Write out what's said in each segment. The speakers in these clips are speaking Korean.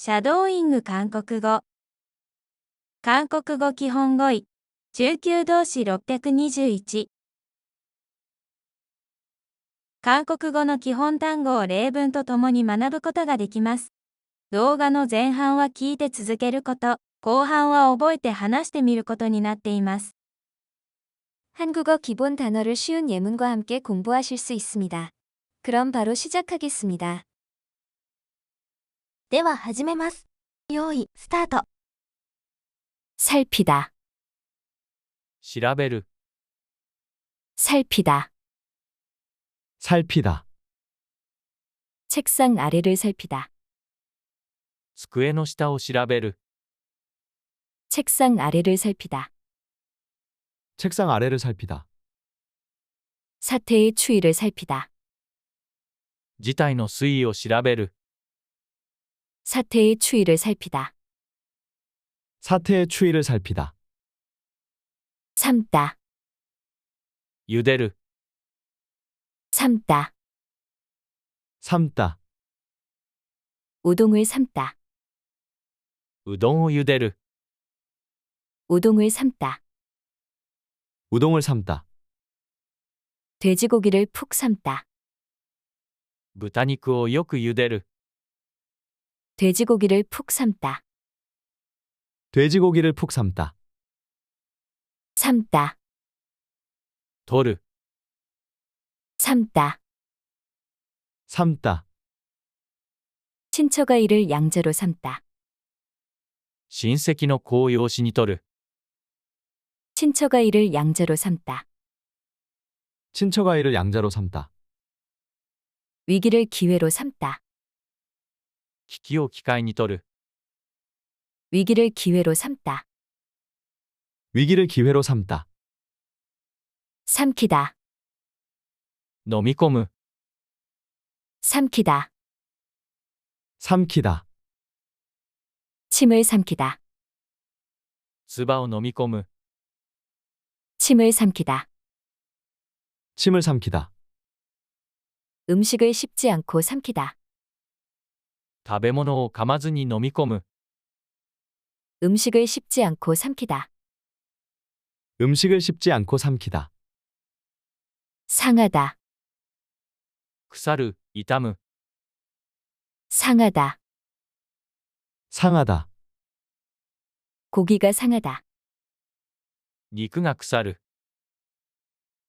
シャドーイング韓国語。韓国語基本語彙。中級動詞621。韓国語の基本単語を例文とともに学ぶことができます。動画の前半は聞いて続けること、後半は覚えて話してみることになっています。 한국어 기본 단어를 쉬운 예문과 함께 공부하실 수 있습니다. 그럼 바로 시작하겠습니다. では始めます。用意、スタート。 살피다, 調べる、 살피다, 살피다, 책상 아래를 살피다, 机の下を調べる、 책상 아래를 살피다, 책상 아래를 살피다, 사태의 추이를 살피다, 事態の推移を調べる、 사태의 추이를 살피다, 사태의 추이를 살피다, 삶다, 茹でる、 삶다, 삶다, 우동을 삶다, うどんを茹でる、 우동을 삶다, 우동을 삶다, 돼지고기를 푹 삶다, 豚肉をよく茹でる、 돼지고기를 푹 삶다, 돼지고기를 푹 삶다, 삶다, 取る、 삶다, 삶다, 친처가이를 양자로 삶다, 親戚の子を養子に取る、 친처가이를 양자로 삶다, 친처가이를 양자로 삶다, 위기를 기회로 삼다, 危機を機会に取る、 위기를 기회로 삼다, 위기를 기회로 삼다, 삼키다, 飲み込む、 삼키다, 삼키다, 침을 삼키다, 唾を飲み込む、 침을 삼키다, 침을 삼키다, 음식을 씹지 않고 삼키다, 食べ物を噛まずに飲み込む、 음식을 씹지 않고 삼키다, 음식을 씹지 않고 삼키다, 상하다, 腐る、傷む、 상하다, 상하다, 고기가 상하다, 肉が腐る、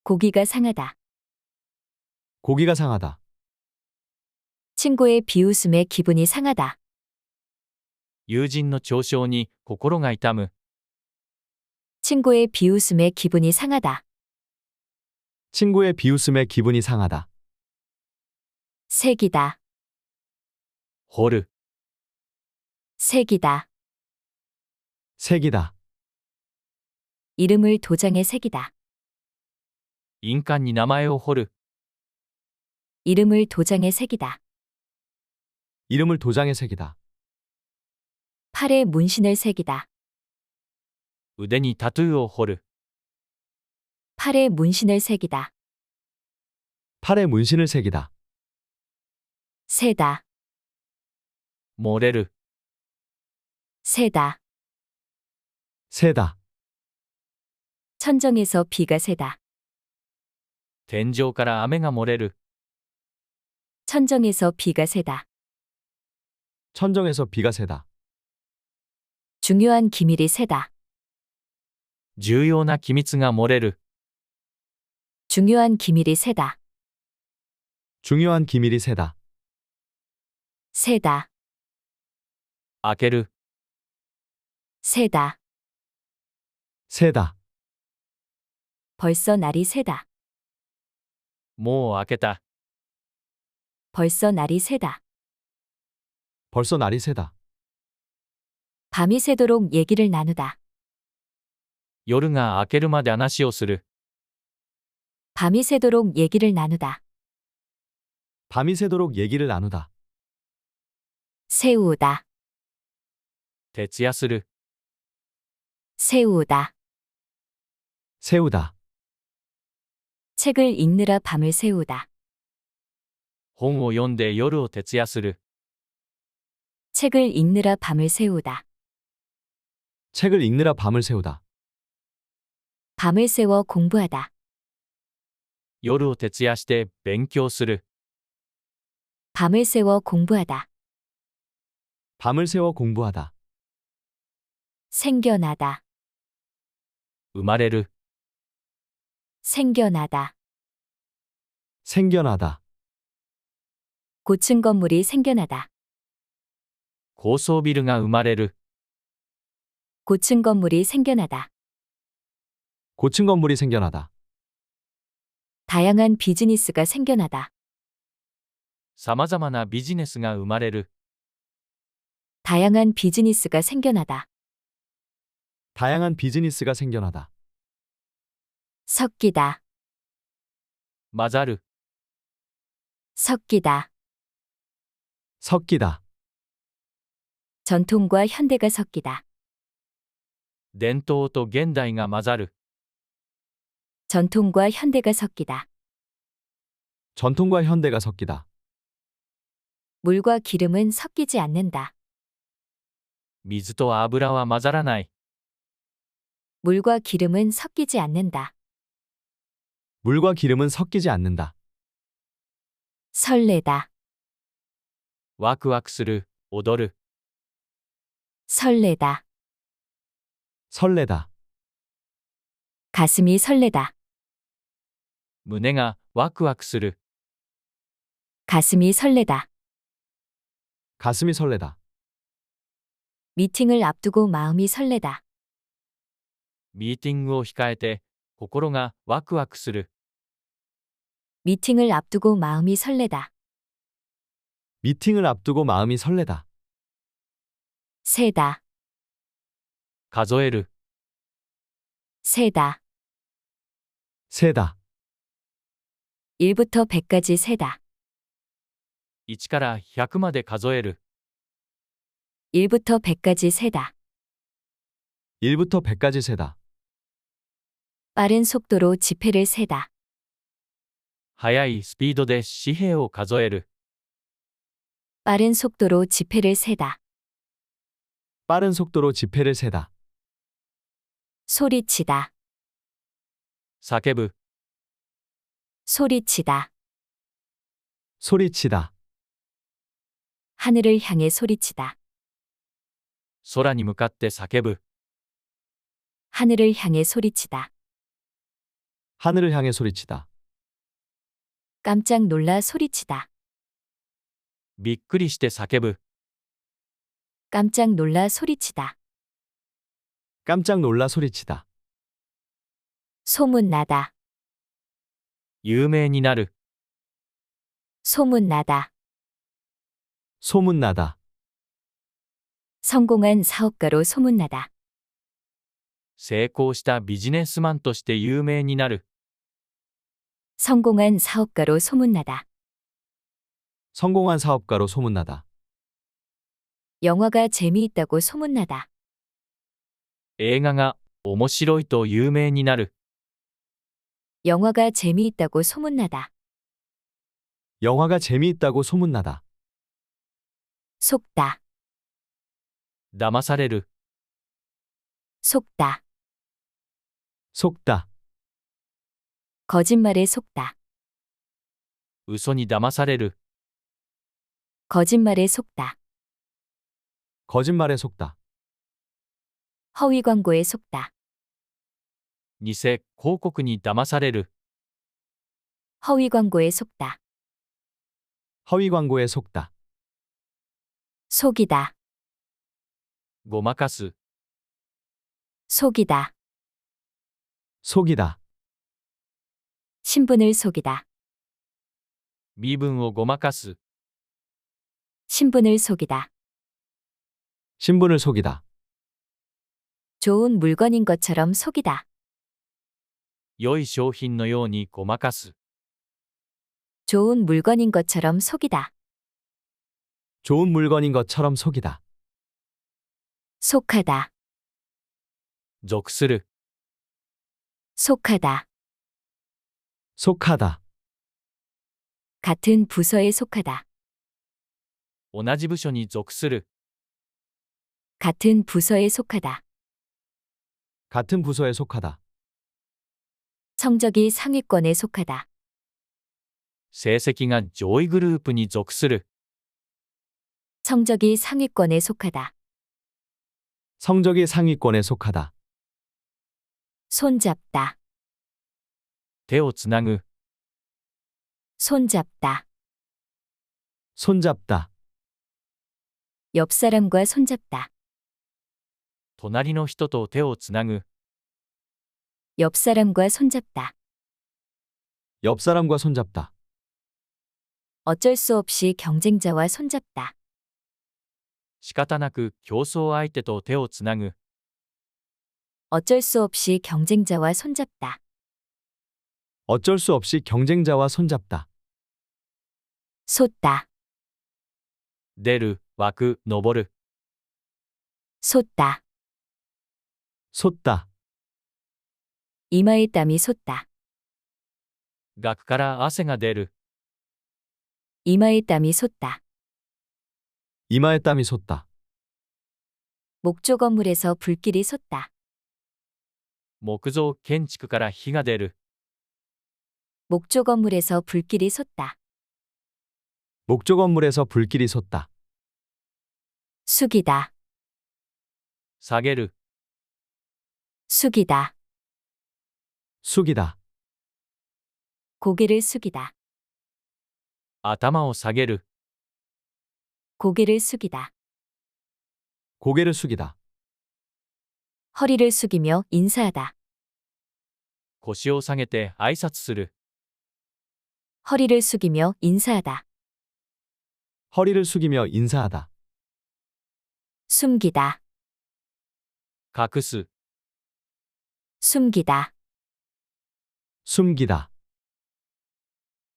고기가 상하다, 고기가 상하다, 친구의 비웃음에 기분이 상하다, 友人の嘲笑に心が痛む、 친구의 비웃음에 기분이 상하다, 친구의 비웃음에 기분이 상하다, 새기다, 掘る、 새기다, 새기다, 이름을 도장에 새기다, 印鑑に名前を彫る、 이름을 도장에 새기다, 이름을 도장에 새기다, 팔에 문신을 새기다, 腕にタトゥーを彫る、 팔에 문신을 새기다, 팔에 문신을 새기다, 새다, 漏れる、 새다, 새다, 천정에서 비가 새다, 天井から雨が漏れる、 천정에서 비가 새다, 천정에서 비가 새다, 중요한 기밀이 새다, 重要な機密が漏れる、 중요한 기밀이 새다, 중요한 기밀이 새다, 새다, 開ける、 새다, 새다, 벌써 날이 새다, もう開けた、 벌써 날이 새다, 벌써 날이 새다, 밤이 새도록 얘기를 나누다, 夜が明けるまで話をする、 밤이 새도록 얘기를 나누다, 밤이 새도록 얘기를 나누다, 세우다, 徹夜する、 세우다, 세우다, 책을 읽느라 밤을 새우다, 本を読んで夜を徹夜する、 책을 읽느라 밤을 새우다. 책을 읽느라 밤을 새우다. 밤을 새워 공부하다. 夜を徹夜して勉強する。 밤을 새워 공부하다. 밤을 새워 공부하다. 생겨나다. 生まれる。 생겨나다. 생겨나다. 고층 건물이 생겨나다. 高層ビルが生まれる。 고층 건물이 생겨나다. 고층 건물이 생겨나다. 다양한 비즈니스가 생겨나다. さまざまなビジネスが生まれる。 다양한 비즈니스가 생겨나다. 다양한 비즈니스가 생겨나다. 섞이다. 混ざる。 섞이다. 섞이다. 전통과 현대가 섞이다. 伝統と現代が混ざる。 전통과 현대가 섞이다. 전통과 현대가 섞이다. 물과 기름은 섞이지 않는다. 水と油は混ざらない。 물과 기름은 섞이지 않는다. 물과 기름은 섞이지 않는다. 설레다. ワクワクする。踊る。 설레다. 설레다. 가슴이 설레다. 胸がワクワクする。 가슴이 설레다. 가슴이 설레다. 미팅을 앞두고 마음이 설레다. ミーティングを控えて心がワクワクする。 미팅을 앞두고 마음이 설레다. 미팅을 앞두고 마음이 설레다. 세다. 数える。 세다. 세다. 1부터 100까지 세다. 1から100まで数える。 1부터 100까지 세다. 1부터 100까지 세다. 빠른 속도로 지폐를 세다. 速いスピードで紙幣を数える。 빠른 속도로 지폐를 세다. 빠른 속도로 지폐를 세다. 소리치다. 叫ぶ。 소리치다. 소리치다. 하늘을 향해 소리치다. 空に向かって叫ぶ。 하늘을 향해 소리치다. 하늘을 향해 소리치다. 깜짝 놀라 소리치다. びっくりして叫ぶ。 깜짝 놀라 소리치다. 깜짝 놀라 소리치다. 소문나다. 有名になる。 소문나다. 소문나다. 성공한 사업가로 소문나다. 成功したビジネスマンとして有名になる。 성공한 사업가로 소문나다. 성공한 사업가로 소문나다. 영화가 재미있다고 소문나다. 映画が面白いと有名になる。 영화가 재미있다고 소문나다. 영화가 재미있다고 소문나다. 속다. 騙される。 속다. 속다. 거짓말에 속다. 嘘に騙される。 거짓말에 속다. 거짓말에 속다. 허위 광고에 속다. 偽広告に騙される。 허위 광고에 속다. 허위 광고에 속다. 속이다. ごまかす。 속이다. 속이다. 신분을 속이다. 身分をごまかす。 신분을 속이다. 신분을 속이다. 좋은 물건인 것처럼 속이다. 良い商品のようにごまかす。 좋은 물건인 것처럼 속이다. 좋은 물건인 것처럼 속이다. 속하다. 属する。 속하다. 속하다. 같은 부서에 속하다. 同じ部署に属する。 같은 부서에 속하다. 같은 부서에 속하다. 성적이 상위권에 속하다. 成績が上位グループに属する。 성적이 상위권에 속하다. 성적이 상위권에 속하다. 손잡다. 手をつなぐ。 손잡다. 손잡다. 옆 사람과 손잡다. 隣の人と手をつなぐ。 옆 사람과 손잡다. 옆 사람과 손잡다. 어쩔 수 없이 경쟁자와 손잡다. 仕方なく競争相手と手をつなぐ。 어쩔 수 없이 경쟁자와 손잡다. 어쩔 수 없이 경쟁자와 손잡다. 솟다. 出る、湧く、登る。 솟다. 솟다. 이마에 땀이 솟다. 額から汗が出る。 이마에 땀이 솟다. 이마에 땀이 솟다. 목조 건물에서 불길이 솟다. 木造建築から火が出る。 목조 건물에서 불길이 솟다. 목조 건물에서 불길이 솟다. 숙이다. 下げる。 숙이다. 숙이다. 고개를 숙이다. 頭を下げる。 고개를 숙이다. 고개를 숙이다. 허리를 숙이며 인사하다. 腰を下げて挨拶する。 허리를 숙이며 인사하다. 허리를 숙이며 인사하다. 숨기다. 隠す。 숨기다. 숨기다.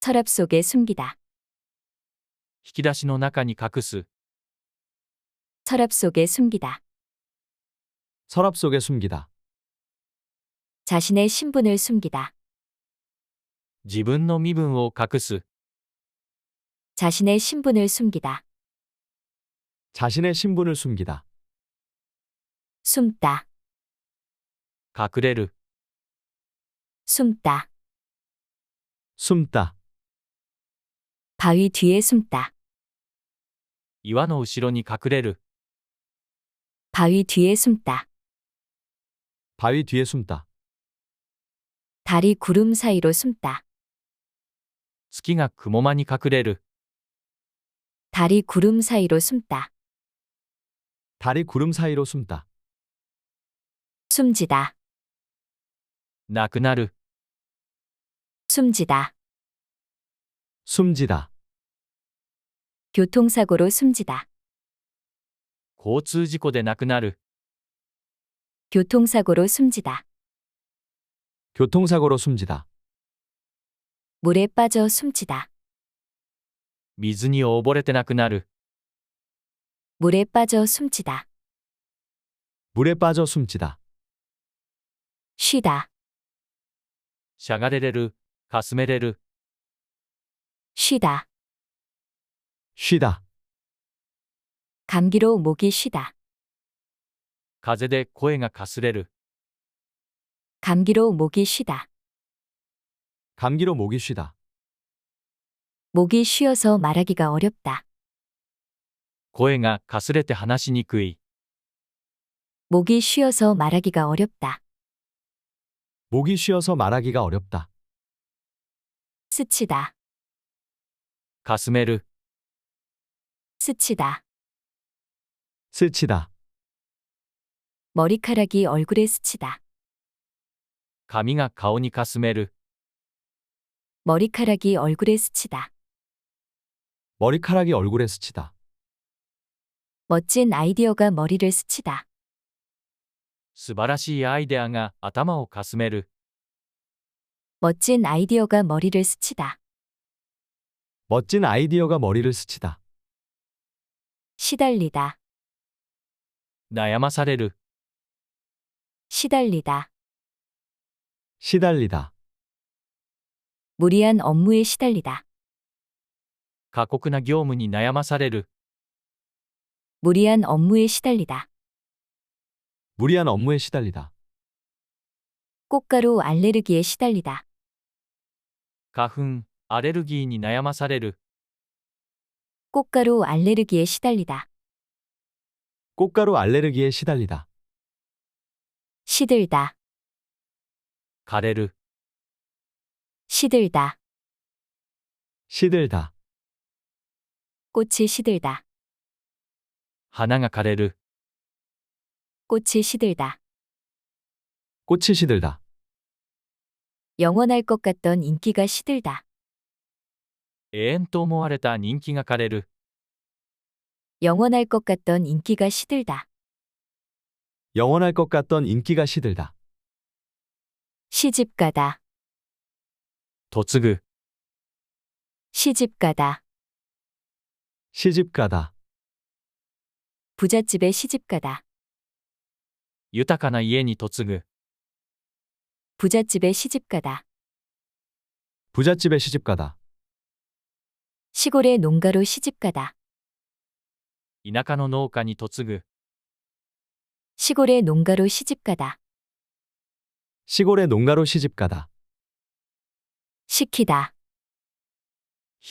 서랍 속에 숨기다. 引き出しの中に隠す。 서랍 속에 숨기다. 서랍 속에 숨기다. 자신의 신분을 숨기다. 自分の身分を隠す。 자신의 신분을 숨기다. 자신의 신분을 숨기다. 숨다. 隠れる。 숨다. 숨다. 바위 뒤에 숨다. 岩の後ろに隠れる。 바위 뒤에 숨다. 바위 뒤에 숨다. 달이 구름 사이로 숨다. 月が雲間に隠れる。 달이 구름 사이로 숨다. 달이 구름 사이로 숨다. 숨지다. なくなる。 숨지다. 숨지다. 교통사고로 숨지다. 交通事故でなくなる。 교통사고로 숨지다. 교통사고로 숨지다. 물에 빠져 숨지다. 水に溺れてなくなる。 물에 빠져 숨지다. 물에 빠져 숨지다. 쉬다. しゃがれれる。かすめれる。 쉬다. 쉬다. 감기로 목이 쉬다. 風で声がかすれる。 감기로 목이 쉬다. 감기로 목이 쉬다. 목이 쉬어서 말하기가 어렵다. 声がかすれて話しにくい。 목이 쉬어서 말하기가 어렵다. 목이 쉬어서 말하기가 어렵다. 스치다. かすめる。 스치다. 스치다. 머리카락이 얼굴에 스치다. 髪が顔にかすめる。 머리카락이 얼굴에 스치다. 머리카락이 얼굴에 스치다. 멋진 아이디어가 머리를 스치다. 素晴らしいアイデアが頭をかすめる。 멋진 아이디어가 머리를 스치다. 멋진 아이디어가 머리를 스치다. 시달리다. 悩まされる。 시달리다. 시달리다. 무리한 업무에 시달리다. 過酷な業務に悩まされる。 무리한 업무에 시달리다. 무리한 업무에 시달리다. 꽃가루 알레르기에 시달리다. 花粉、アレルギーに悩まされる。 꽃가루 알레르기에 시달리다. 꽃가루 알레르기에 시달리다. 시들다. 枯れる。 시들다. 시들다. 꽃이 시들다. 花が枯れる。 꽃이 시들다. 꽃이 시들다. 영원할 것 같던 인기가 시들다. 永遠と思われた人気が枯れる。 영원할 것 같던 인기가 시들다. 영원할 것 같던 인기가 시들다. 시집가다. 嫁ぐ。 시집가다. 시집가다. 부잣집에 시집가다. 豊かな家に嫁ぐ。 부잣집에 시집가다. 부잣집에 시집가다. 시골의 농가로 시집가다. 田舎の農家に嫁ぐ。 시골의 농가로 시집가다. 시골의 농가로 시집가다. 시키다.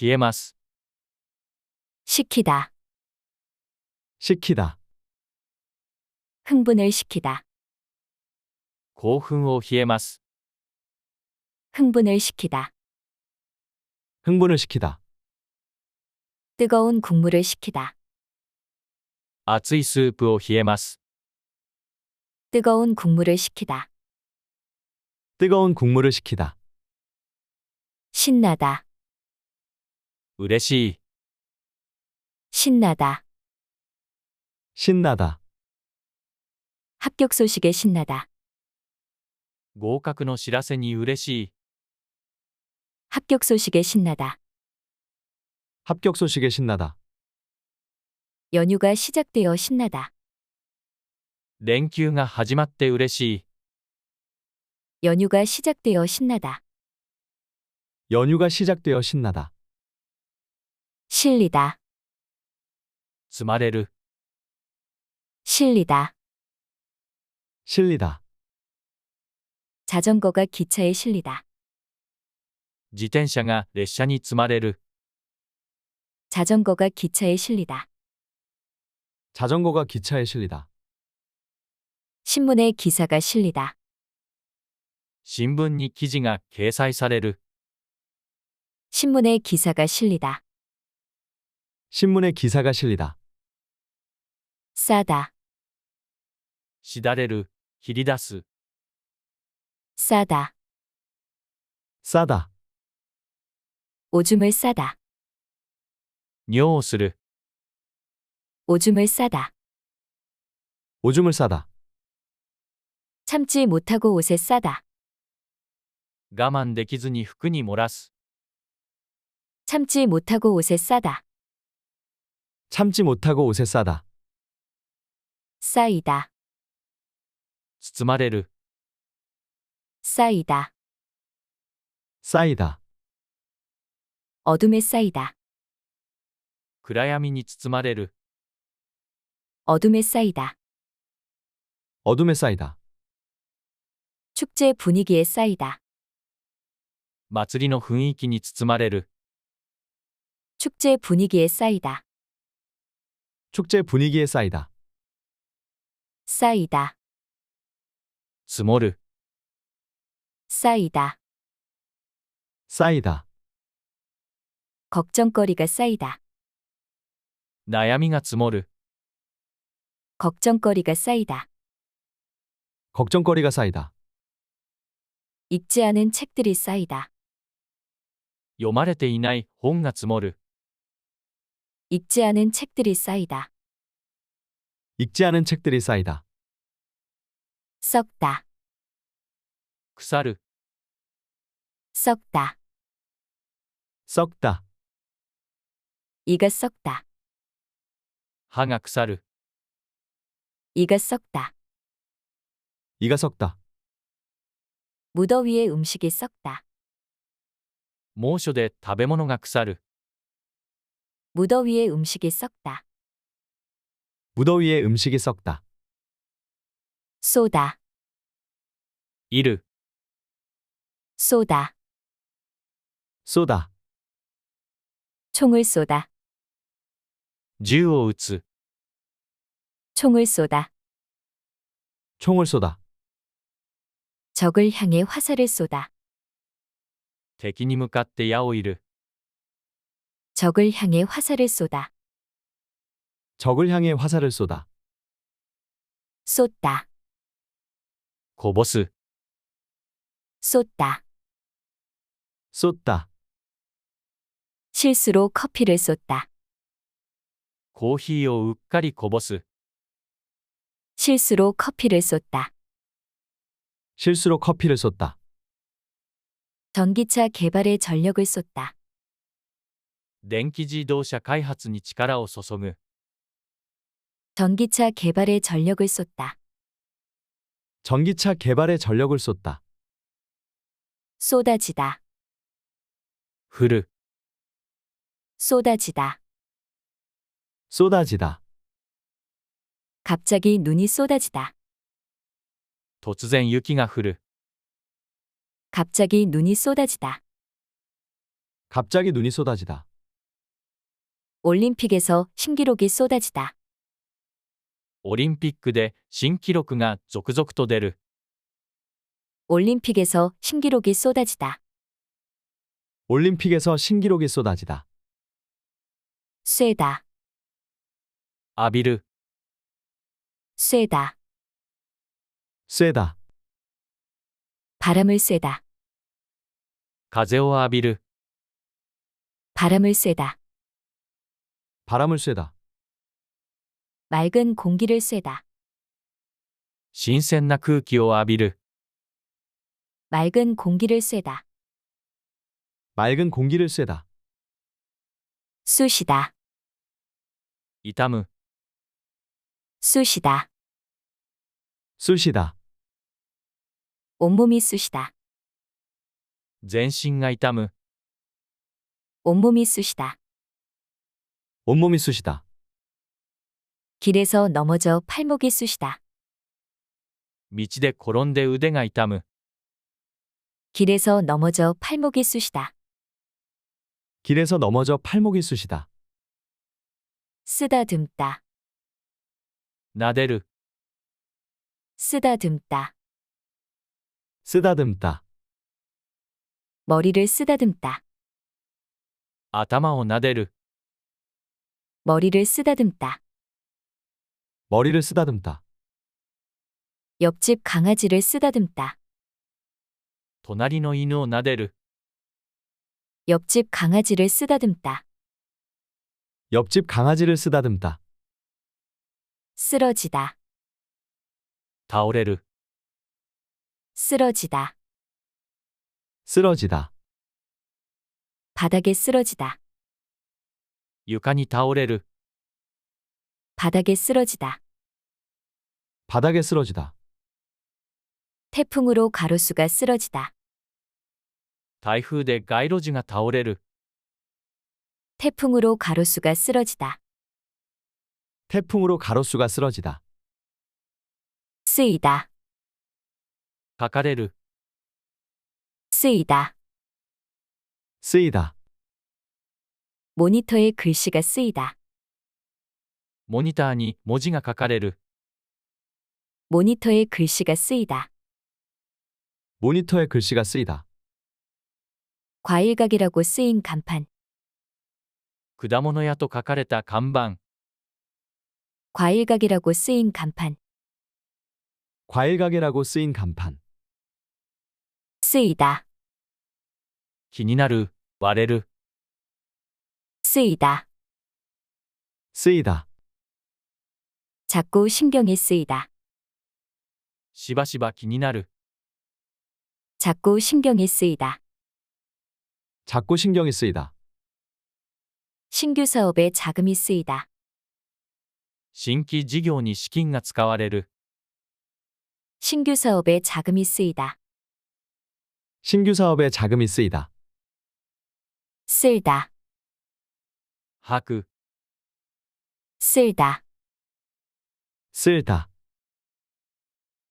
冷えます。 시키다. 시키다. 흥분을 시키다. 興奮を冷えます。 흥분을 시키다. 흥분을 시키다. 뜨거운 국물을 시키다. 熱いスープを冷えます。 뜨거운 국물을 시키다. 뜨거운 국물을 시키다. 신나다. 嬉しい。 신나다. 신나다. 합격 소식에 신나다. 合格の知らせに嬉しい。 합격 소식에 신나다. 합격 소식에 신나다. 연휴가 시작되어 신나다. 連休が始まって嬉しい。 연휴가 시작되어 신나다. 연휴가 시작되어 신나다. 실리다. 積まれる。 실리다. 실리다. 자전거가 기차에 실리다. 自転車が列車に積まれる。 자전거가 기차에 실리다. 자전거가 기차에 실리다. 신문에 기사가 실리다. 新聞に記事が掲載される。 신문에 기사가 실리다. 신문에 기사가 실리다. 싸다. しだれる。切り出す。 싸다. 싸다. 오줌을 싸다. 尿をする。 오줌을 싸다. 오줌을 싸다. 참지 못하고 옷에 싸다. 我慢できずに服に漏らす。 참지 못하고 옷에 싸다. 참지 못하고 옷에 싸다. 쌓이다. 包まれる。 쌓이다. 쌓이다. 어둠에 쌓이다. 暗闇に包まれる。 어둠에 쌓이다. 어둠에 쌓이다. 축제 분위기에 쌓이다. 祭りの雰囲気に包まれる。 축제 분위기에 쌓이다. 축제 분위기에 쌓이다. 쌓이다. 積もる。 쌓이다. 쌓이다. 걱정거리가 쌓이다. 悩みが積もる。 걱정거리가 쌓이다. 걱정거리가 쌓이다. 읽지 않은 책들이 쌓이다. 読まれていない本が積もる。 읽지 않은 책들이 쌓이다. 읽지 않은 책들이 쌓이다. 썩다. 腐る。 썩다. 썩다. 이가 썩다. 歯が腐る。 이가 썩다. 이가 썩다. 무더위에 음식이 썩다. 猛暑で食べ物が腐る。 무더위에 음식이 썩다. 무더위에 음식이 썩다. 쏘다, いる、 쏘다, 쏘다. 총을 쏘다, 銃を撃つ、 총을 쏘다, 총을 쏘다. 적을 향해 화살을 쏘다, 敵に向かって矢を射る、 적을 향해 화살을 쏘다, 적을 향해 화살을 쏘다. 쏟다, こぼす、 쏟다, 쏟다. 실수로 커피를 쏟다, コーヒーをうっかりこぼす、 실수로 커피를 쏟다, 실수로 커피를 쏟다. 전기차 개발에 전력을 쏟다, 電気自動車開発に力を注ぐ、 전기차 개발에 전력을 쏟다, 전기차 개발에 전력을 쏟다. 쏟아지다, 降る、 쏟아지다, 쏟아지다. 갑자기 눈이 쏟아지다, 突然雪が降る、 갑자기 눈이 쏟아지다, 갑자기 눈이 쏟아지다. 올림픽에서 신기록이 쏟아지다, オリンピックで新記録が続々と出る、 올림픽에서 신기록이 쏟아지다, 올림픽에서 신기록이 쏟아지다. 쐬다, 浴びる、 쐬다, 쐬다. 바람을 쐬다, 風を浴びる、 바람을 쐬다, 바람을 쐬다. 맑은 공기를 쐬다, 新鮮な空気を浴びる、 맑은 공기를 쐬다, 맑은 공기를 쐬다. 쑤시다, 痛む、 쑤시다, 쑤시다. 온몸이 쑤시다, 全身が痛む、 온몸이 쑤시다, 온몸이 쑤시다. 길에서 넘어져 팔목이 쑤시다, 道で転んで腕が痛む、 길에서 넘어져 팔목이 쑤시다, 길에서 넘어져 팔목이 쑤시다. 쓰다듬다, 撫でる、 쓰다듬다, 쓰다듬다. 머리를 쓰다듬다, 頭を撫でる、 머리를 쓰다듬다, 머리를 쓰다듬다. 옆집 강아지를 쓰다듬다, 隣の犬を撫でる、 옆집 강아지를 쓰다듬다, 옆집 강아지를 쓰다듬다. 쓰러지다, 倒れる、 쓰러지다, 쓰러지다. 바닥에 쓰러지다, 床に倒れる、 바닥에 쓰러지다, 바닥에 쓰러지다. 태풍으로 가로수가 쓰러지다, 台風で街路樹が倒れる、 태풍으로 가로수가 쓰러지다, 태풍으로 가로수가 쓰러지다. 쓰이다, 書かれる、 쓰이다, 쓰이다. 모니터에 글씨가 쓰이다, モニターに文字が書かれる、 모니터에 글씨가 쓰이다, 모니터에 글씨가 쓰이다. 과일 가게라고 쓰인 간판, 果物屋と書かれた看板、 과일 가게라고 쓰인 간판, 과일 가게라고 쓰인 간판. 쓰이다, 気になる、割れる、 쓰이다, 쓰이다. 자꾸 신경이 쓰이다, しばしば気になる、 자꾸 신경이 쓰이다, 자꾸 신경이 쓰이다. 신규 사업에 자금이 쓰이다,新規事業に資金が使われる、 신규 사업에 자금이 쓰이다, 신규 사업에 자금이 쓰이다. 쓸다, 吐く、 쓸다, 쓸다.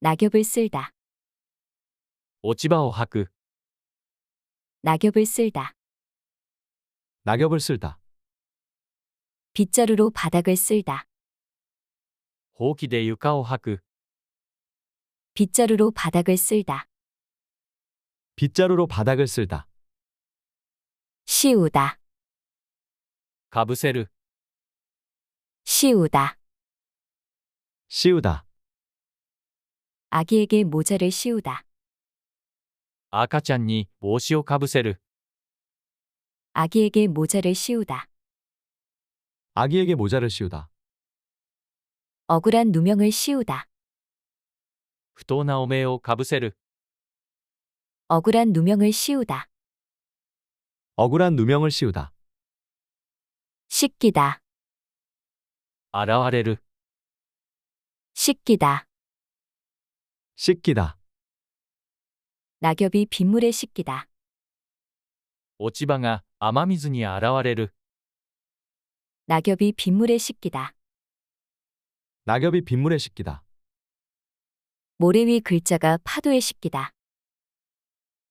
낙엽을 쓸다. 落ち葉を吐く。 낙엽을 쓸다. 낙엽을 쓸다. 빗자루로 바닥을 쓸다. ほうきで床を吐く。 빗자루로 바닥을 쓸다. 빗자루로 바닥을 쓸다. 씌우다. かぶせる。 씌우다. 씌우다. 아기에게 모자를 씌우다. 赤ちゃんに帽子をかぶせる。 아기에게 모자를 씌우다. 아기에게 모자를 씌우다. 억울한 누명을 씌우다. 不当な汚名をかぶせる。 억울한 누명을 씌우다. 억울한 누명을 씌우다. 씻기다. 現れる。 씻기다. 씻기다. 낙엽이 빗물에 씻기다. 落ち葉が雨水に現れる。 낙엽이 빗물에 씻기다. 낙엽이 빗물에 씻기다. 모래 위 글자가 파도에 씻기다.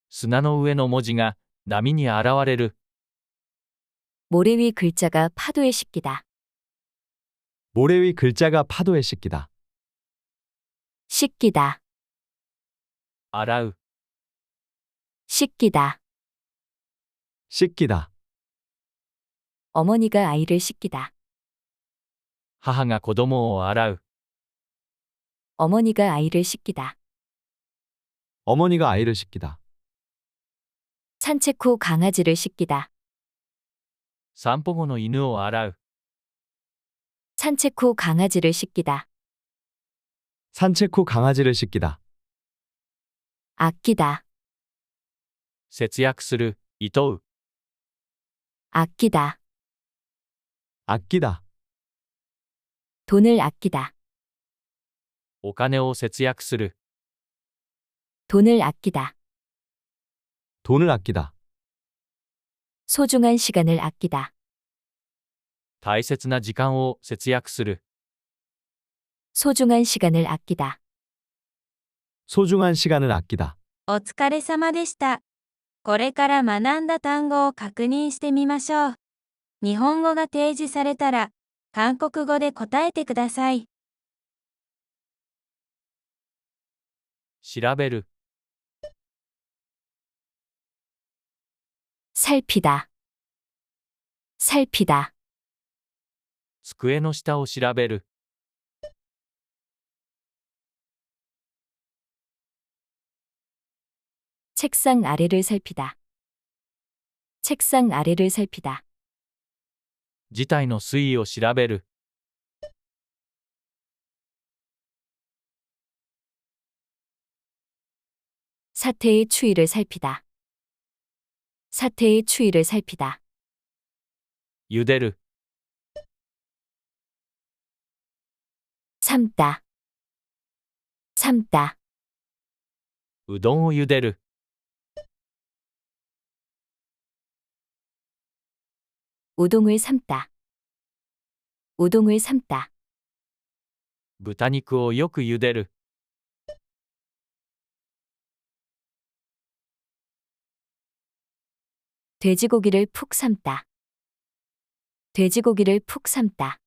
砂の上の文字が波に現れる。 모래 위 글자가 파도에 씻기다. 모래 위 글자가 파도에 씻기다. 씻기다. 洗う。 씻기다. 씻기다. 어머니가 아이를 씻기다. 母が子供を洗う。 어머니가 아이를 씻기다. 어머니가 아이를 씻기다. 산책 후 강아지를 씻기다. 散歩後の犬を洗う。 산책 후 강아지를 씻기다. 산책 후 강아지를 씻기다. 아끼다. 節約する。いとう。 아끼다. 아끼다. 돈을 아끼다. お金を節約する。 돈을 아끼다. 돈을 아끼다. 소중한 시간을 아끼다. 大切な時間を節約する。 소중한 시간을 아끼다. 소중한 시간을 아끼다. お疲れ様でした。これから学んだ単語を確認してみましょう。日本語が提示されたら、韓国語で答えてください。調べる。 살피다. 살피다. 机の下を調べる。 책상 아래를 살피다. 책상 아래를 살피다. 事態の推移を調べる。 사태의 추이를 살피다. 사태의 추이를 살피다. 茹でる。 삶다. 삶다. うどんを茹でる。 우동을 삶다. 우동을 삶다. 豚肉をよく茹でる。 돼지고기를 푹 삶다. 돼지고기를 푹 삶다.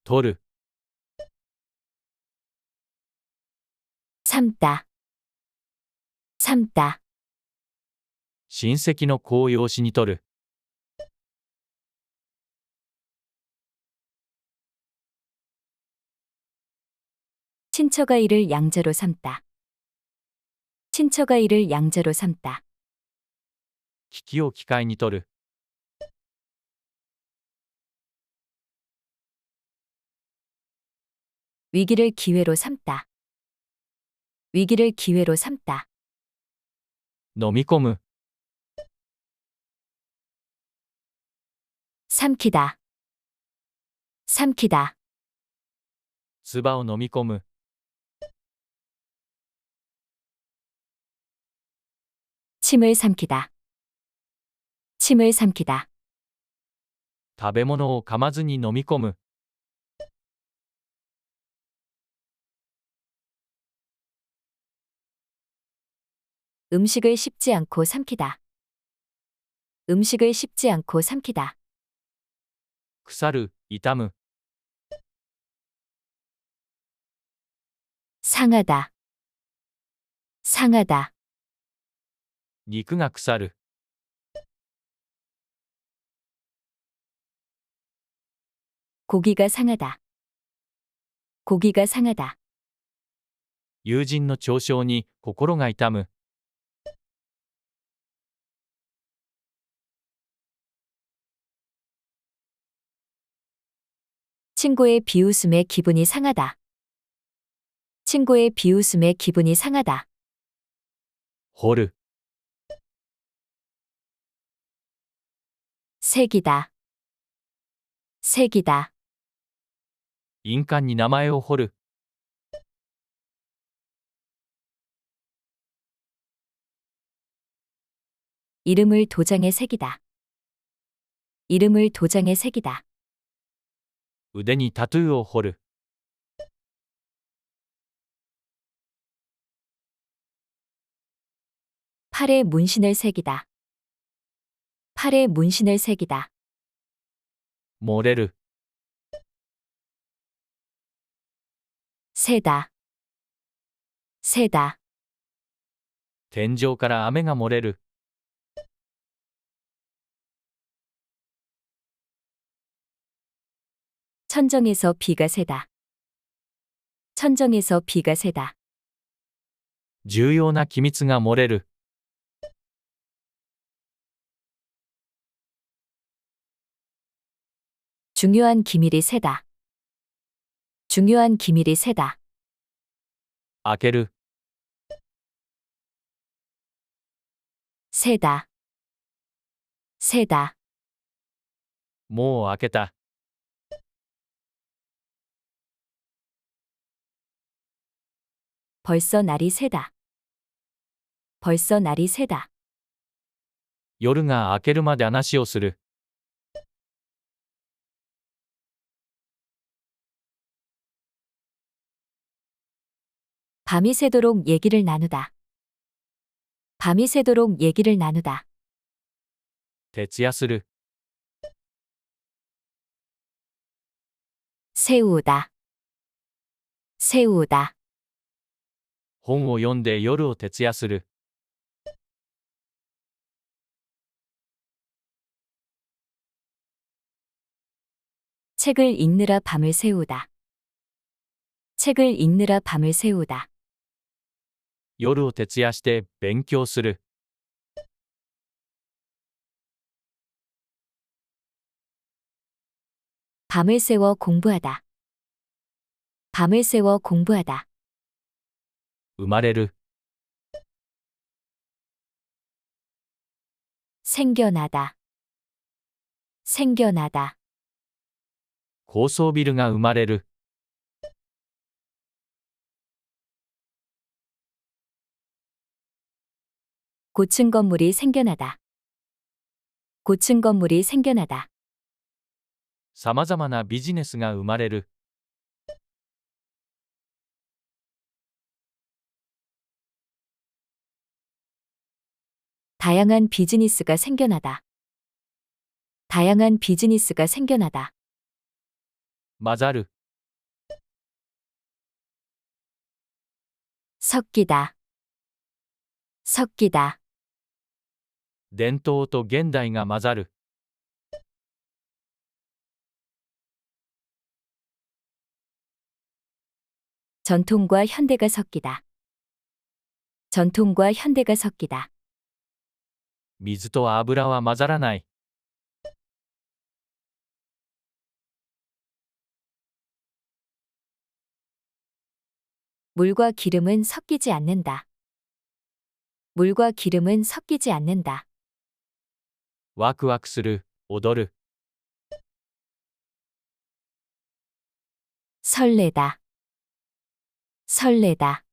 取る。 삶다. 삶다. 親戚の子を養子に取る。 친척아이를 양자로 삼다. 친척아이를 양자로 삼다. 機器を機械に取る。 위기를 기회로 삼다. 위기를 기회로 삼다. 飲み込む。 삼키다. 삼키다. 唾を飲み込む。 침을 삼키다. 침을 삼키다. 食べ物を噛まずに飲み込む。 음식을 씹지 않고 삼키다. 음식을 씹지 않고 삼키다. 腐る、傷む、 상하다. 상하다. 肉が腐る、 고기가 상하다. 고기가 상하다. 友人の嘲笑に心が痛む、 친구의 비웃음에 기분이 상하다. 친구의 비웃음에 기분이 상하다. 掘る、 새기다. 새기다. 印鑑に名前を彫る、 이름을 도장에 새기다. 이름을 도장에 새기다. 腕にタトゥーを彫る、 팔에 문신을 새기다. 팔에 문신을 새기다. 漏れる、 새다. 새다. 天井から雨が漏れる、 천정에서 비가 새다. 천정에서 비가 새다. 重要な機密が漏れる、 중요한 기밀이 새다. 중요한 기밀이 새다. 開ける、 새다. 새다. もう開けた、 벌써 날이 새다. 벌써 날이 새다. 夜が明けるまで話をする、 밤이 새도록 얘기를 나누다. 밤이 새도록 얘기를 나누다. 徹夜する、 세우다. 세우다. 本を読んで夜を徹夜する、 책을 읽느라 밤을 새우다. 책을 읽느라 밤을 새우다. 夜を徹夜して勉強する、 밤을 새워 공부하다. 밤을 새워 공부하다. 生まれる、 생겨나다. 생겨나다. 高層ビルが生まれる、 고층 건물이 생겨나다. 고층 건물이 생겨나다. さまざまなビジネスが生まれる、 다양한 비즈니스가 생겨나다. 다양한 비즈니스가 생겨나다. 混ざる、 섞이다. 섞이다. 伝統と現代が混ざる、 전통과 현대가 섞이다. 전통과 현대가 섞이다. 水と油は混ざらない、 물과 기름은 섞이지 않는다. 물과 기름은 섞이지 않는다. ワクワクする、踊る、 설레다. 설레다.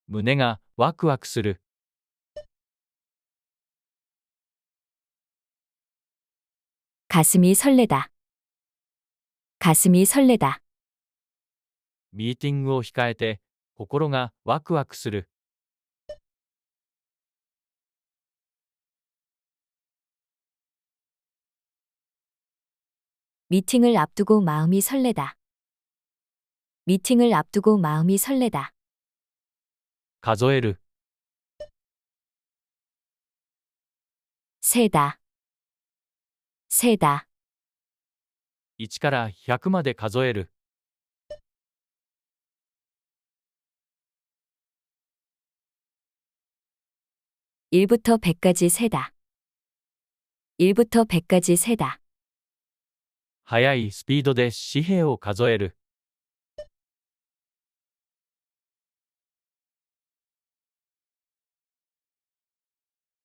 胸がワクワクする、 가슴이 설레다. 가슴이 설레다. ミーティングを控えて心がワクワクする、 미팅을 앞두고 마음이 설레다. 미팅을 앞두고 마음이 설레다. 数える、 세다. 세다. 1から100まで数える、 1부터 100까지 세다. 1부터 100까지 세다. 速いスピードで紙幣を数える、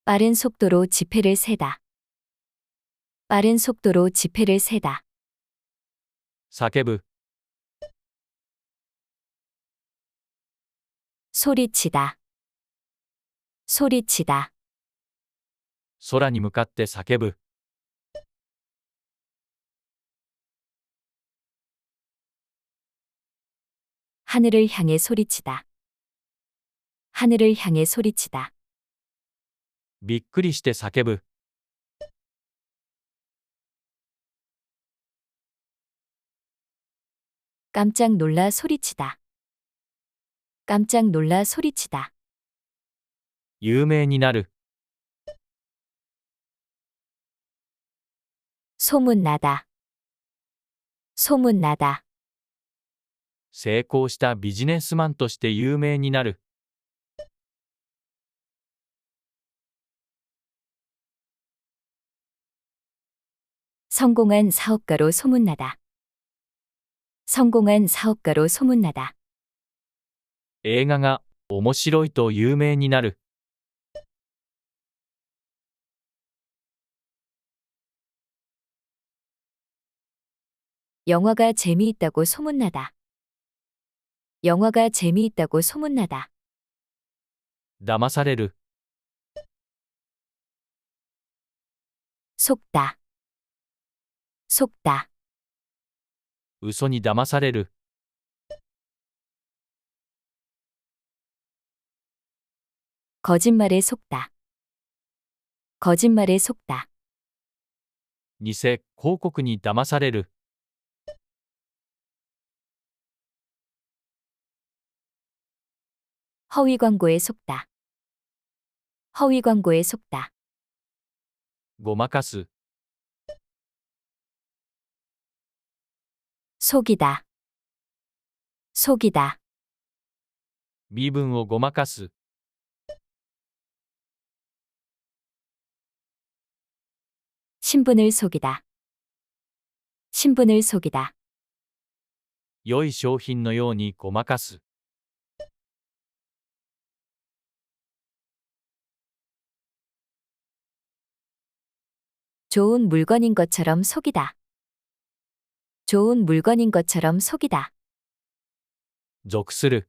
빠른 속도로 지폐를 세다. 빠른 속도로 지폐를 세다. 叫ぶ、 소리치다. 소리치다. 空に向かって叫ぶ、 하늘을 향해 소리치다. 하늘을 향해 소리치다. びっくりして叫ぶ、 깜짝 놀라 소리치다. 깜짝 놀라 소리치다. 有名になる、 소문나다. 소문나다. 成功したビジネスマンとして有名になる、 성공한 사업가로 소문나다. 성공한 사업가로 소문나다. 映画が面白いと有名になる、 영화가 재미있다고 소문나다. 영화가 재미있다고 소문나다. 騙される、 속다. 속다. 嘘に騙される、 거짓말에 속다. 거짓말에 속다. 偽広告に騙される、 허위 광고에 속다. 허위 광고에 속다. ごまかす、 속이다. 속이다. 身分をごまかす、 신분을 속이다. 신분을 속이다. 良い商品のようにごまかす、 좋은 물건인 것처럼 속이다. 좋은 물건인 것처럼 속이다. 属する、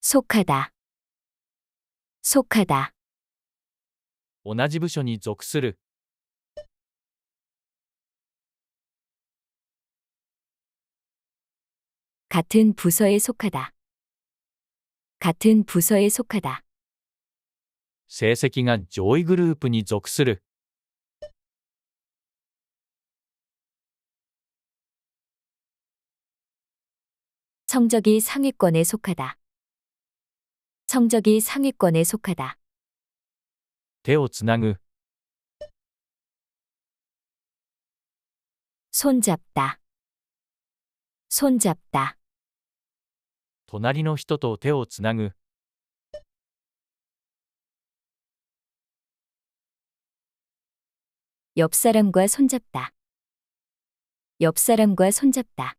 속하다. 속하다. 同じ部署に属する、 같은 부서에 속하다. 같은 부서에 속하다. 成績が上位グループに属する、 성적이 상위권에 속하다. 성적이 상위권에 속하다. 手をつなぐ、 손잡다. 손잡다. 隣の人と手をつなぐ、 옆 사람과 손잡다. 옆 사람과 손잡다.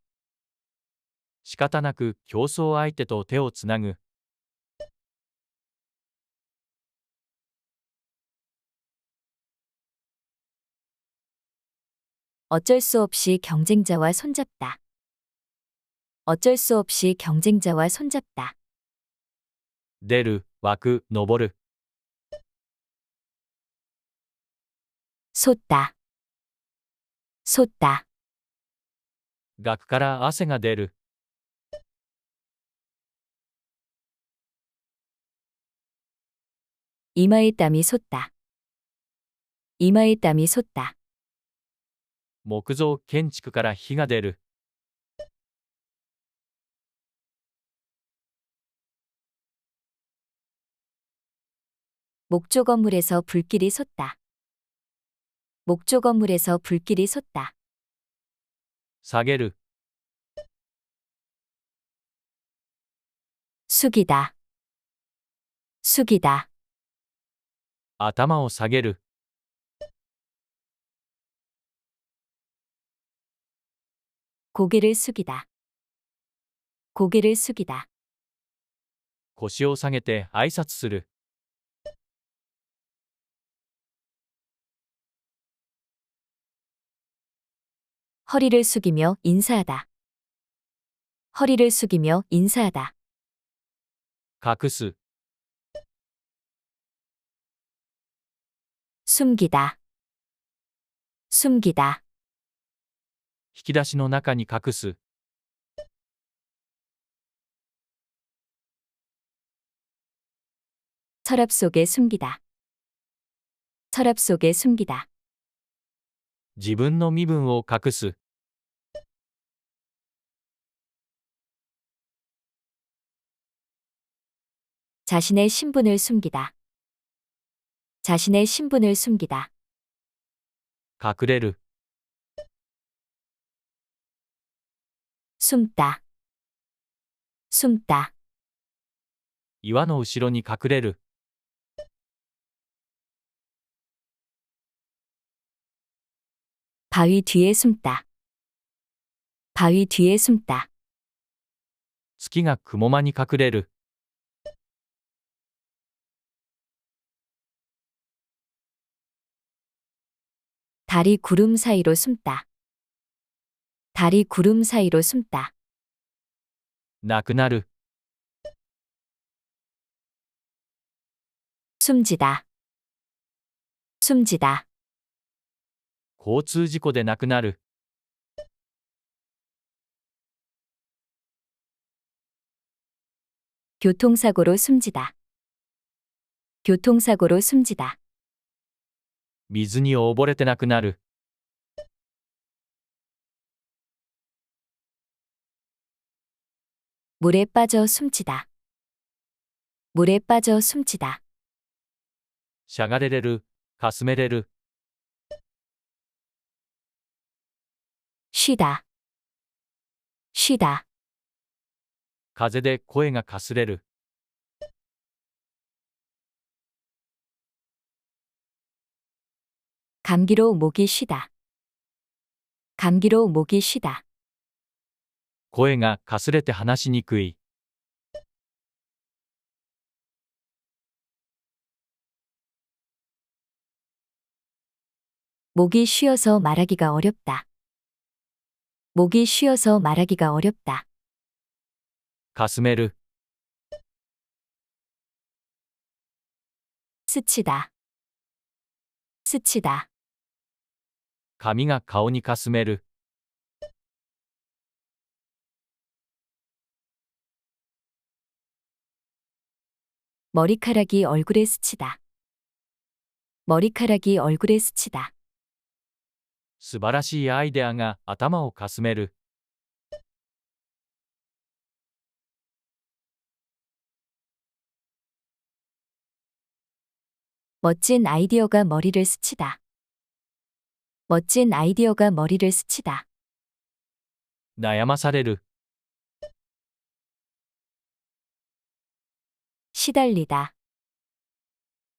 仕方なく競争相手と手をつなぐ、 어쩔 수 없이 경쟁자와 손잡다. 어쩔 수 없이 경쟁자와 손잡다. 出る、湧く、登る、 솟다. 솟다. 額から汗が出る、 이마에 땀이 솟다. 이마에 땀이 솟다. 木造建築から火が出る。 목조 건물에서 불길이 솟다. 목조 건물에서 불길이 솟다. 下げる。 숙이다. 숙이다. 頭を下げる。 고개를 숙이다. 고개를 숙이다. 腰を下げて挨拶する。 허리를 숙이며 인사하다. 허리를 숙이며 인사하다. 隠す。 숨기다. 숨기다. 引き出しの中に隠す。 서랍 속에 숨기다. 서랍 속에 숨기다. 自分の身分を隠す。 자신의 신분을 숨기다. 자신의 신분을 숨기다. 隠れる。 숨다. 숨다. 岩の後ろに隠れる。 바위 뒤에 숨다. 바위 뒤에 숨다. 月が雲間に隠れる。 달이 구름 사이로 숨다. 달이 구름 사이로 숨다. なくなる。 숨지다. 숨지다. 交通事故でなくなる。 교통사고로 숨지다. 교통사고로 숨지다. 水に溺れてなくなる。 물에 빠져 숨지다. 물에 빠져 숨지다. しゃがれれる。かすめれる。 쉬다. 쉬다. 風で声がかすれる。 감기로 목이 쉬다. 감기로 목이 쉬다. 声がかすれて話しにくい。 목이 쉬어서 말하기가 어렵다. 목이 쉬어서 말하기가 어렵다. かすめる。 스치다. 스치다. 髪が顔にかすめる。 머리카락이 얼굴에 스치다. 머리카락이 얼굴에 스치다. 素晴らしいアイデアが頭をかすめる。 멋진 아이디어가 머리를 스치다. 멋진 아이디어가 머리를 스치다. 悩まされる。 시달리다.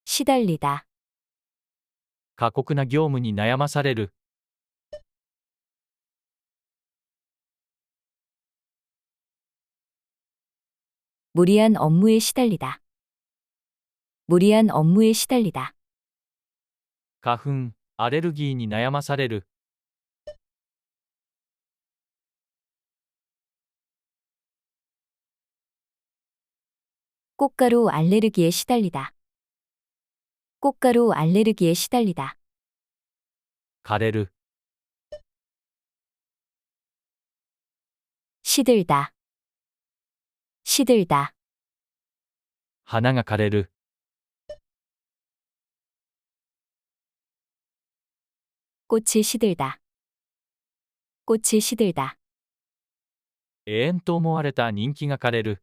시달리다. 過酷な業務に悩まされる。 무리한 업무에 시달리다. 무리한 업무에 시달리다. 花粉、アレルギーに悩まされる。 꽃가루 알레르기에 시달리다. 꽃가루 알레르기에 시달리다. 枯れる。 시들다. 시들다. 花が枯れる。 꽃이 시들다. 꽃이 시들다. 永遠と思われた人気が枯れる。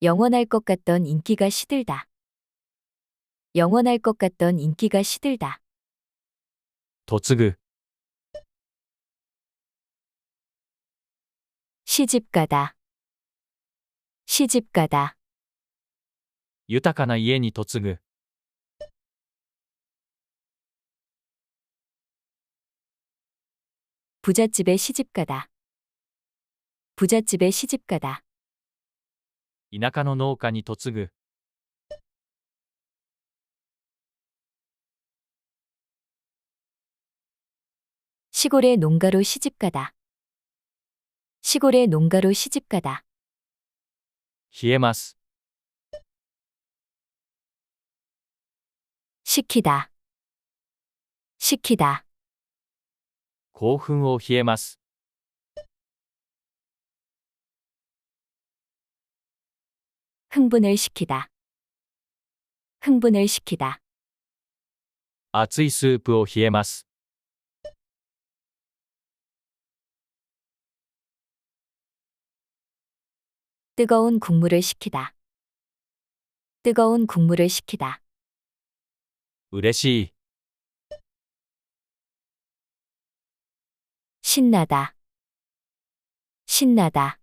영원할 것 같던 인기가 시들다. 영원할 것 같던 인기가 시들다. 嫁ぐ。 시집가다. 시집가다. 豊かな家に嫁ぐ。 부잣집에 시집가다. 부잣집에 시집가다. 田舎の農家に嫁ぐ。 시골의 농가로 시집가다. 시골의 농가로 시집가다. 冷えます。 시키다. 시키다. 興奮を冷えます。 흥분을 시키다. 흥분을 시키다. 熱いスープを冷えます。 뜨거운 국물을 시키다. 뜨거운 국물을 시키다. 嬉しい。 신나다. 신나다.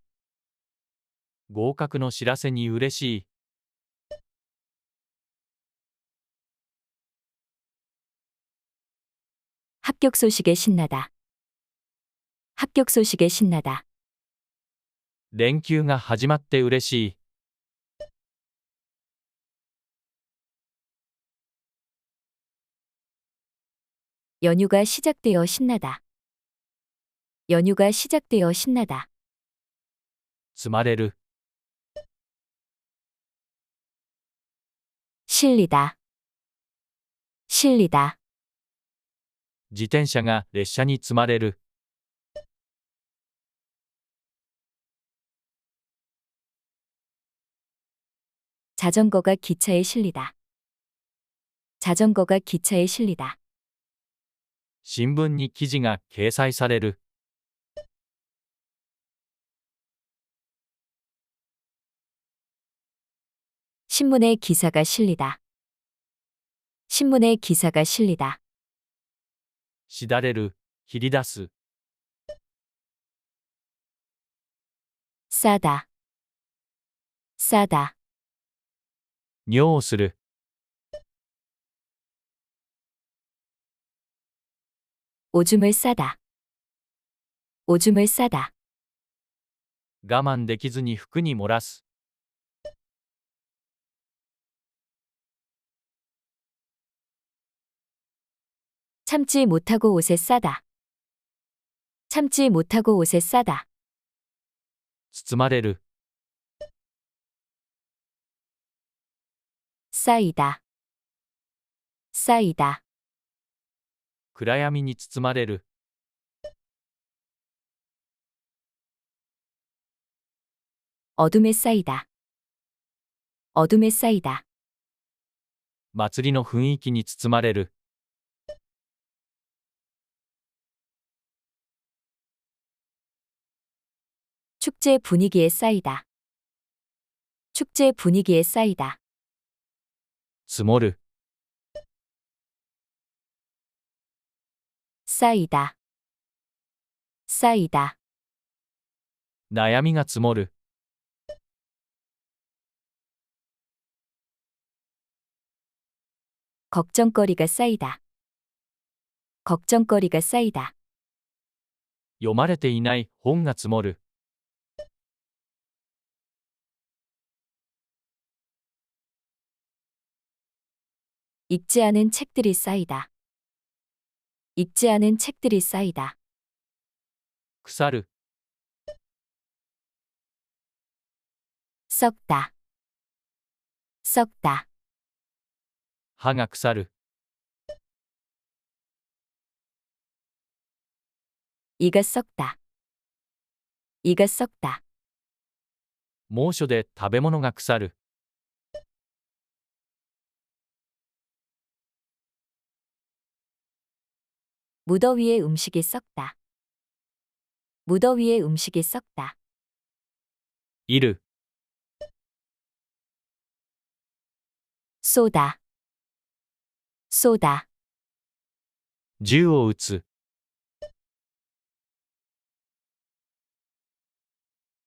合格の知らせに嬉しい。 합격 소식에 신나다. 합격 소식에 신나다. 連休が始まって嬉しい。 연휴가 시작되어 신나다. 연휴가 시작되어 신나다. 積まれる。 실리다. 실리다. 自転車が列車に積まれる。 자전거가 기차에 실리다. 자전거가 기차에 실리다. 新聞に記事が掲載される。 신문에 기사가 실리다. 신문에 기사가 실리다. しだれる。切り出す。 싸다. 싸다. 尿をする。 오줌을 싸다. 오줌을 싸다. 我慢できずに服に漏らす。 참지 못하고 옷에 싸다. 참지 못하고 옷에 싸다. 包まれる。 쌓이다. 쌓이다. 暗闇に包まれる。 어둠에 쌓이다. 어둠에 쌓이다. 祭りの雰囲気に包まれる。 축제 분위기에 쌓이다. 축제 분위기에 쌓이다. 積もる。 쌓이다. 쌓이다. 悩みが積もる。 걱정거리가 쌓이다. 걱정거리가 쌓이다. 読まれていない本が積もる。 읽지 않은 책들이 쌓이다. 읽지 않은 책들이 쌓이다. 腐る。 썩다. 썩다. 歯が腐る。 이가 썩다. 이가 썩다. 猛暑で食べ物が腐る。 무더위에 음식이 썩다. 무더위에 음식이 썩다. いる、 쏘다. 쏘다. 銃を撃つ。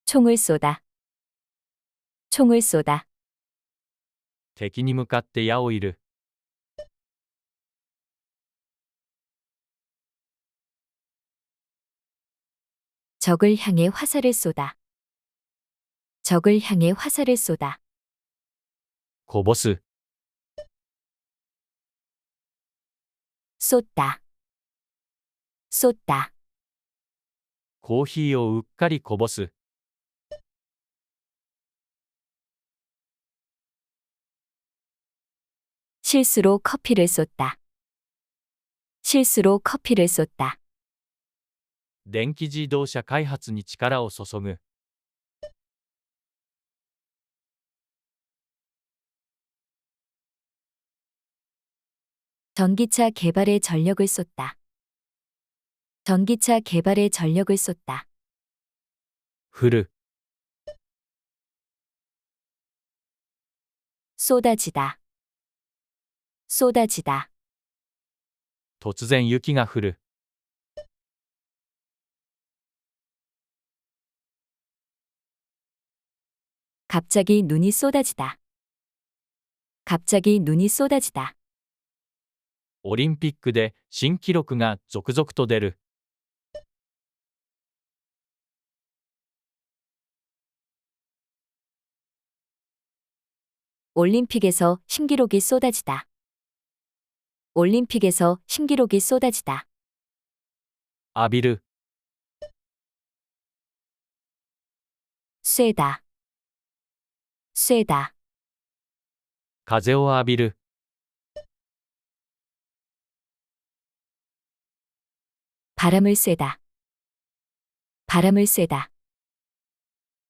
총을 쏘다. 총을 쏘다. 敵に向かって矢を射る。 적을 향해 화살을 쏘다. 적을 향해 화살을 쏘다. こぼす。 쏟다. 쏟다. コーヒーをうっかりこぼす。 실수로 커피를 쏟다. 실수로 커피를 쏟다. 電気自動車開発に力を注ぐ。 전기차 개발에 전력을 쏟다. 전기차 개발에 전력을 쏟다. 降る。 쏟아지다. 쏟아지다. 突然雪が降る。 갑자기 눈이 쏟아지다. 갑자기 눈이 쏟아지다. オリンピックで新記録が続々と出る。 올림픽에서 신기록이 쏟아지다. 올림픽에서 신기록이 쏟아지다. 浴びる。 쐬다. 쐬다. 風を浴びる。 바람을 쐬다. 바람을 쐬다.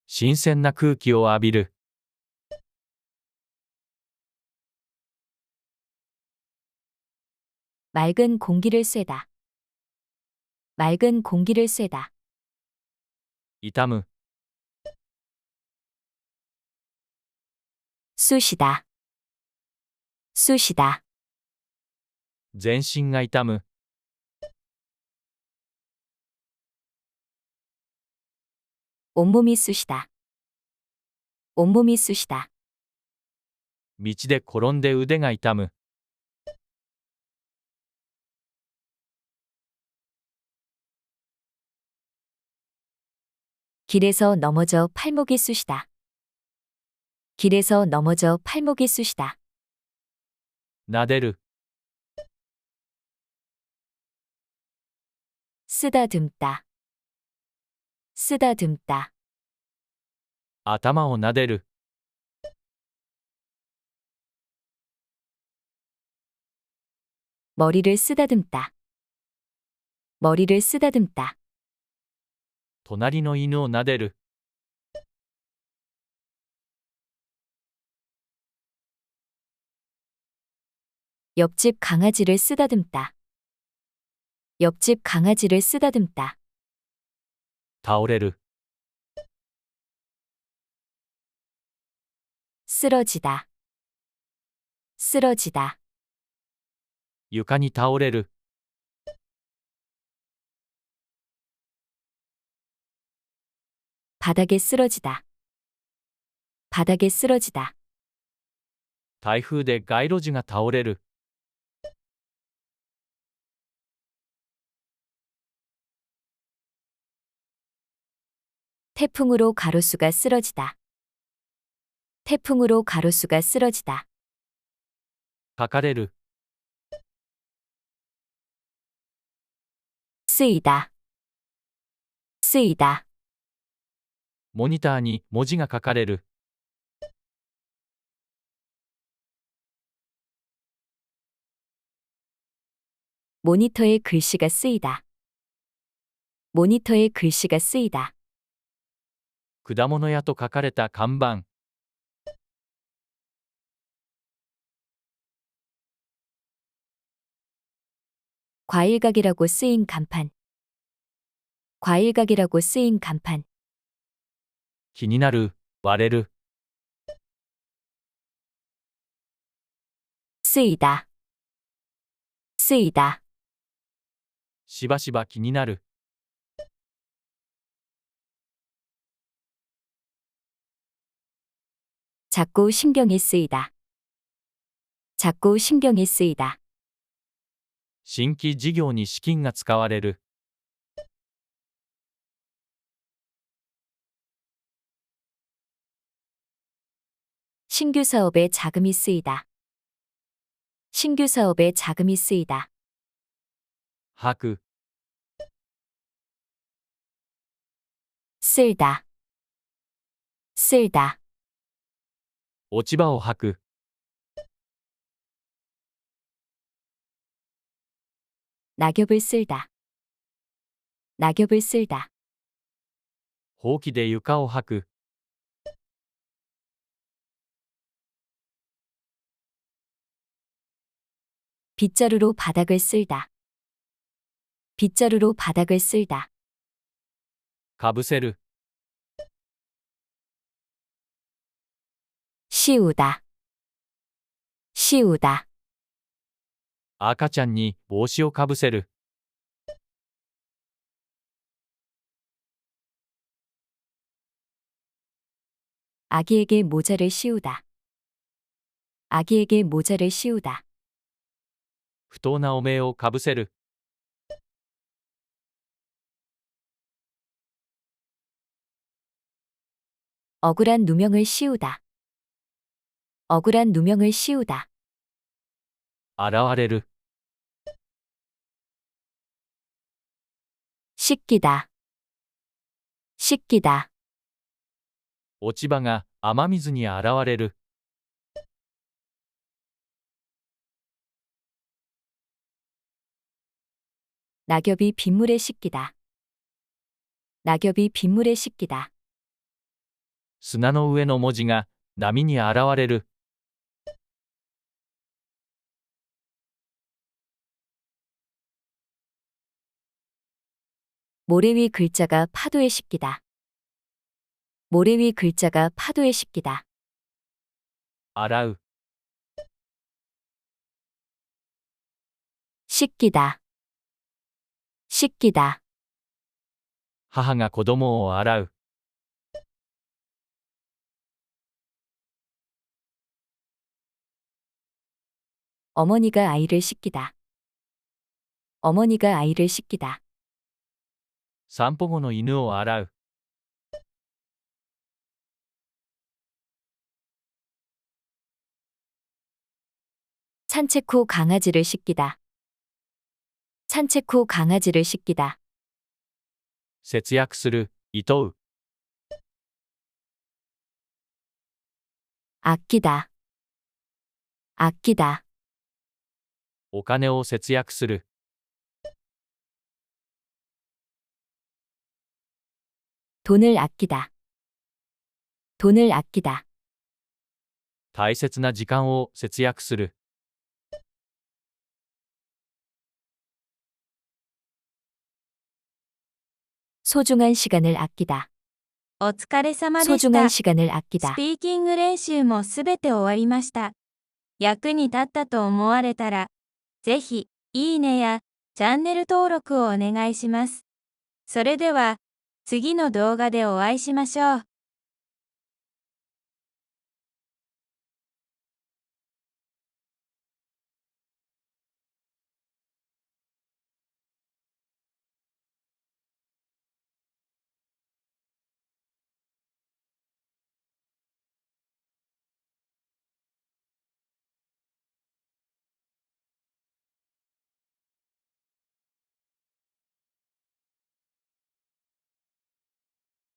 新鮮な空気を浴びる。 맑은 공기를 쐬다. 맑은 공기를 쐬다. 痛む。 쑤시다. 쑤시다. 全身が痛む。 온몸이 쑤시다. 온몸이 쑤시다. 道で転んで腕が痛む。 길에서 넘어져 팔목이 쑤시다. 길에서 넘어져 팔목이 쑤시다. 撫でる。 쓰다듬다. 쓰다듬다. 頭を撫でる。 머리를 쓰다듬다. 머리를 쓰다듬다. 隣の犬を撫でる。 옆집 강아지를 쓰다듬다. 옆집 강아지를 쓰다듬다. 倒れる。 쓰러지다. 쓰러지다. 床に倒れる。 바닥에 쓰러지다. 바닥에 쓰러지다. 台風で街路樹が倒れる。 태풍으로 가로수가 쓰러지다. 태풍으로 가로수가 쓰러지다. 書かれる。 쓰이다. 쓰이다. モニターに文字が書かれる。 모니터에 글씨가 쓰이다. 모니터에 글씨가 쓰이다. 果物屋と書かれた看板。 과일 가게라고 쓰인 간판. 과일 가게라고 쓰인 간판. 気になる、割れる。 쓰이다. 쓰이다. しばしば気になる。 자꾸 신경이 쓰이다. 자꾸 신경이 쓰이다. 新規事業に資金が使われる。 신규 사업에 자금이 쓰이다. 신규 사업에 자금이 쓰이다. 吐く、 쓸다. 쓸다. 落ち葉を吐く。 낙엽을 쓸다. 낙엽을 쓸다. ほうきで床を吐く。 빗자루로 바닥을 쓸다. 빗자루로 바닥을 쓸다. かぶせる。 씌우다. 씌우다. 赤ちゃんに帽子をかぶせる。 아기에게 모자를 씌우다. 아기에게 모자를 씌우다. 不当な汚名をかぶせる。 억울한 누명을 씌우다. 억울한 누명을 씌우다. 現れる。 씻기다. 씻기다. 落ち葉が雨水に現れる。 낙엽이 빗물에 씻기다. 낙엽이 빗물에 씻기다. 砂の上の文字が波に現れる。 모래 위 글자가 파도에 씻기다. 모래 위 글자가 파도에 씻기다. 洗う。 씻기다. 씻기다. 母が子供を洗う。 어머니가 아이를 씻기다. 어머니가 아이를 씻기다. 散歩後の犬を洗う。 산책 후 강아지를 씻기다. 산책 후 강아지를 씻기다. 節約する、厭う。 아끼다. 아끼다. お金を節約する。 돈을 아끼다. 돈을 아끼다. 大切な時間を節約する。 소중한 시간을 아끼다. お疲れ様でした。 소중한 시간을 ス 아끼다. ピーキング練習もすべて終わりました。役に立ったと思われたら、ぜひ、いいねやチャンネル登録をお願いします。それでは、次の動画でお会いしましょう。